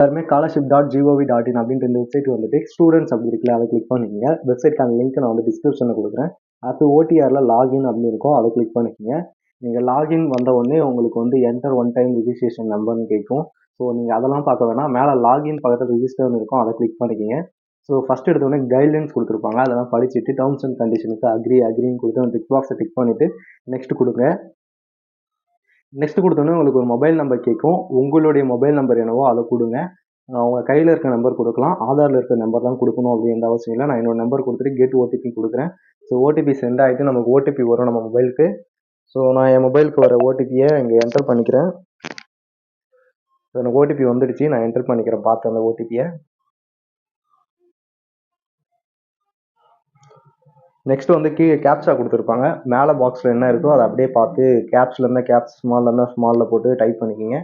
எல்லாருமே scholarship.gov.in அப்படின்ற இந்த வெப்சைட் வந்துட்டு ஸ்டூடெண்ட்ஸ் அப்படி இருக்குல்ல, அதை கிளிக் பண்ணிக்கங்க. வெப்சைட்க்கான லிங்க் நான் வந்து டிஸ்கிரிப்ஷனில் கொடுக்குறேன். அடுத்து ஓடிஆரில் லாகின் அப்படின்னு இருக்கும், அதை கிளிக் பண்ணிக்கங்க. நீங்கள் லாகின் வந்த உடனே உங்களுக்கு வந்து என்டர் ஒன் டைம் ரிஜிஸ்ட்ரேஷன் நம்பர்னு கேட்கும். ஸோ நீங்கள் அதெல்லாம் பார்க்க வேணாம், மேலே லாகின் பக்கத்தில் ரிஜிஸ்டர்னு இருக்கும், அதை கிளிக் பண்ணிக்கங்க. ஸோ ஃபஸ்ட் எடுத்தோடனே கைட்லைன்ஸ் கொடுத்துருப்பாங்க, அதெல்லாம் படிச்சுட்டு டேர்ம்ஸ் அண்ட் கண்டிஷனுக்கு அக்ரின்னு கொடுத்து அந்த டிக் பாக்ஸை டிக் பண்ணிவிட்டு நெக்ஸ்ட் கொடுங்க. நெக்ஸ்ட் கொடுத்தோன்னே உங்களுக்கு ஒரு மொபைல் நம்பர் கேட்கும். உங்களுடைய மொபைல் நம்பர் என்னவோ அதை கொடுங்க. உங்கள் கையில் இருக்க நம்பர் கொடுக்கலாம், ஆதாரில் இருக்க நம்பர் தான் கொடுக்கணும் அப்படின்ற அவசியம் இல்லை. நான் என்னோட நம்பர் கொடுத்துட்டு கெட் ஓடிபி கொடுக்குறேன். ஸோ ஓடிபி சென்ட் ஆகிட்டு நமக்கு ஓடிபி வரும் நம்ம மொபைலுக்கு. ஸோ நான் என் மொபைலுக்கு வர ஓடிபியை இங்கே என்டர் பண்ணிக்கிறேன். ஸோ எனக்கு ஓடிபி வந்துடுச்சு, நான் என்டர் பண்ணிக்கிறேன் பார்த்து அந்த ஓடிபியை. நெக்ஸ்ட் வந்து கீழே கேப்சா கொடுத்துருப்பாங்க, மேலே பாக்ஸில் என்ன இருக்கோ அதை அப்படியே பார்த்து கேப்ஸில் இருந்தால் கேப்ஸ், ஸ்மாலில் இருந்தால் ஸ்மாலில் போட்டு டைப் பண்ணிக்கிங்க.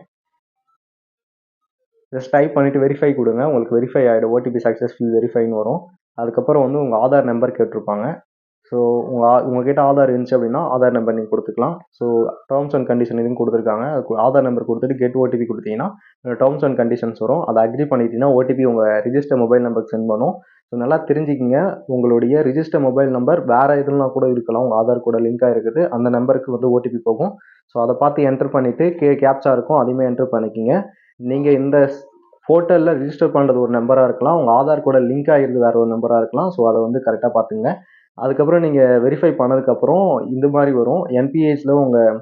ஜஸ்ட் டைப் பண்ணிவிட்டு வெரிஃபை கொடுங்க, உங்களுக்கு வெரிஃபை ஆகிடும், ஓடிபி சக்ஸஸ்ஃபுல் வெரிஃபைன்னு வரும். அதுக்கப்புறம் வந்து உங்கள் ஆதார் நம்பர் கேட்டிருப்பாங்க. ஸோ உங்ககிட்ட ஆதார் இருந்துச்சு அப்படின்னா ஆதார் நம்பர் நீங்கள் கொடுத்துக்கலாம். ஸோ டேர்ம்ஸ் அண்ட் கண்டிஷன் இதுன்னு கொடுத்துருக்காங்க, அதுக்கு ஆதார் நம்பர் கொடுத்துட்டு கெட் ஓடிபி கொடுத்தீங்கன்னா டேர்ம்ஸ் அண்ட் கண்டிஷன்ஸ் வரும். அதை அக்ரி பண்ணிட்டீங்கன்னா ஓடிபி உங்கள் ரிஜிஸ்டர் மொபைல் நம்பருக்கு சென்ட் பண்ணும். ஸோ நல்லா தெரிஞ்சுக்கிங்க, உங்களுடைய ரிஜிஸ்டர் மொபைல் நம்பர் வேறு எதுனா கூட இருக்கலாம், உங்கள் ஆதார் கூட லிங்காக இருக்குது, அந்த நம்பருக்கு வந்து ஓடிபி போகும். ஸோ அதை பார்த்து என்டர் பண்ணிவிட்டு கேப்சா இருக்கும், அதையுமே என்டர் பண்ணிக்கிங்க. நீங்கள் இந்த போர்ட்டலில் ரிஜிஸ்டர் பண்ணுறது ஒரு நம்பராக இருக்கலாம், உங்கள் ஆதார் கூட லிங்க் ஆகிருந்து வேறு ஒரு நம்பராக இருக்கலாம். ஸோ அதை வந்து கரெக்டாக பார்த்துங்க. அதுக்கப்புறம் நீங்கள் வெரிஃபை பண்ணதுக்கப்புறம் இந்த மாதிரி வரும், என்பிஹெச்சில் உங்கள்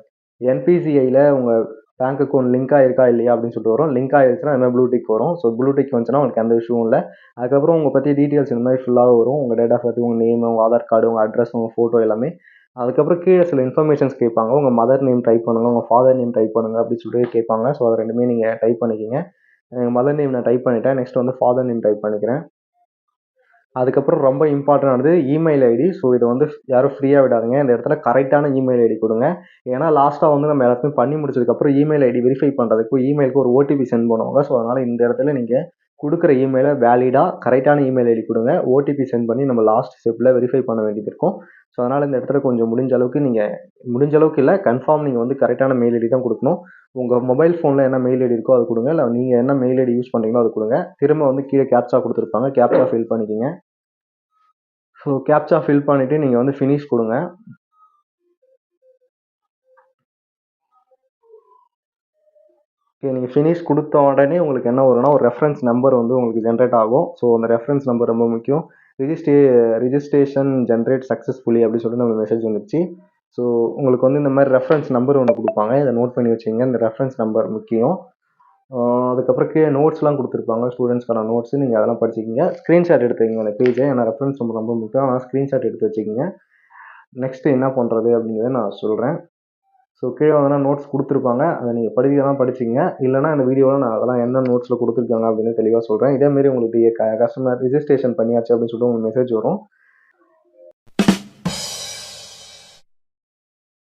என்பிசிஐயில் உங்கள் பேங்க் அக்கௌண்ட் லிங்க் ஆகிருக்கா இல்லையா அப்படின்னு சொல்லிட்டு வரும். லிங்க் ஆகிருச்சுன்னா இந்த மாதிரி ப்ளூடிக் வரும். ஸோ ப்ளூடிக் வந்துச்சுன்னா உங்களுக்கு எந்த விஷயமும் இல்லை. அதுக்கப்புறம் உங்கள் பற்றி டீட்டெயில்ஸ் இந்த மாதிரி ஃபுல்லாக வரும், உங்கள் டேட் ஆஃப் பர்த், உங்கள் நேம், உங்கள் ஆதார் கார்டு, உங்கள் அட்ரஸ், உங்கள் ஃபோட்டோ எல்லாமே. அதுக்கப்புறம் கீழே சில இன்ஃபர்மேஷன்ஸ் கேட்பாங்க, உங்கள் மதர் நேம் டைப் பண்ணுங்கள், உங்கள் ஃபாதர் நேம் டைப் பண்ணுங்கள் அப்படின்னு சொல்லிட்டு கேட்பாங்க. ஸோ அது ரெண்டுமே நீங்கள் டைப் பண்ணிக்கிங்க. மதர் நேம் நான் டைப் பண்ணிட்டேன், நெக்ஸ்ட் வந்து ஃபாதர் நேம் டைப் பண்ணிக்கிறேன். அதுக்கப்புறம் ரொம்ப இம்பார்ட்டன்டானது இமெயில் ஐடி. ஸோ இதை வந்து யாரும் ஃப்ரீயாக விடாதுங்க, இந்த இடத்துல கரெக்டான இமெயில் ஐடி கொடுங்க. ஏன்னா லாஸ்ட்டாக வந்து நம்ம எல்லாத்தையும் பண்ணி முடிச்சதுக்கப்புறம் இமெயில் ஐடி வெரிஃபை பண்ணுறதுக்கு இமெயிலுக்கு ஒரு ஓடிபி சென்ட் பண்ணுவாங்க. ஸோ அதனால் இந்த இடத்துல நீங்கள் கொடுக்குற இமெயிலை வேலிடாக கரெக்டான இமெயில் ஐடி கொடுங்க. ஓடிபி சென்ட் பண்ணி நம்ம லாஸ்ட் ஸ்டெப்பில் வெரிஃபை பண்ண வேண்டியது இருக்கும். ஸோ அதனால் இந்த இடத்துல கொஞ்சம் முடிஞ்ச அளவுக்கு இல்லை, கன்ஃபார்ம் நீங்கள் வந்து கரெக்டான மெயில் ஐடி தான் கொடுக்கணும். உங்கள் மொபைல் ஃபோனில் என்ன மெயில் ஐடி இருக்கோ அது கொடுங்க, இல்லை நீங்கள் என்ன மெயில் ஐடி யூஸ் பண்ணுறீங்களோ அது கொடுங்க. திரும்ப வந்து கீழே கேப்சா கொடுத்துருப்பாங்க, கேப்சா ஃபில் பண்ணிக்கிங்க. ஸோ கேப்சா ஃபில் பண்ணிவிட்டு நீங்கள் வந்து ஃபினிஷ் கொடுங்க. ஓகே, நீங்கள் ஃபினிஷ் கொடுத்த உடனே உங்களுக்கு என்ன வரும்னா ஒரு ரெஃபரன்ஸ் நம்பர் வந்து உங்களுக்கு ஜென்ரேட் ஆகும். ஸோ அந்த ரெஃபரன்ஸ் நம்பர் ரொம்ப முக்கியம். ரிஜிஸ்ட்ரேஷன் ஜென்ரேட் சக்ஸஸ்ஃபுல்லி அப்படின்னு சொல்லிட்டு நம்மளுக்கு மெசேஜ் வந்துடுச்சு. ஸோ உங்களுக்கு வந்து இந்த மாதிரி ரெஃபரன்ஸ் நம்பர் ஒன்று கொடுப்பாங்க, இதை நோட் பண்ணி வச்சுங்க. இந்த ரெஃபரன்ஸ் நம்பர் முக்கியம். அதுக்கப்புறம் கீழே நோட்ஸ்லாம் கொடுத்துருப்பாங்க, ஸ்டூடெண்ட்ஸ்க்கான நோட்ஸ், நீங்கள் அதெல்லாம் படிச்சுக்கிங்க. ஸ்க்ரீன்ஷாட் எடுத்துக்கிங்க அந்த பேஜை, ஏன்னா ரெஃபரன்ஸ் நம்பர் ரொம்ப முக்கியம், ஆனால் ஸ்க்ரீன்ஷாட் எடுத்து வச்சுக்கிங்க. நெக்ஸ்ட்டு என்ன பண்ணுறது அப்படிங்கிறத நான் சொல்கிறேன். ஸோ கீழே வந்து நோட்ஸ் கொடுத்துருப்பாங்க, அதை நீங்கள் படிக்கலாம் படிச்சிங்க, இல்லைனா இந்த வீடியோவில் நான் அதெல்லாம் என்ன நோட்ஸில் கொடுத்துருக்காங்க அப்படின்னு தெளிவாக சொல்கிறேன். இதேமாரி உங்களுக்கு கஸ்டமர் ரிஜிஸ்ட்ரேஷன் பண்ணியாச்சு அப்படின்னு சொல்லிட்டு உங்களுக்கு மெசேஜ் வரும்.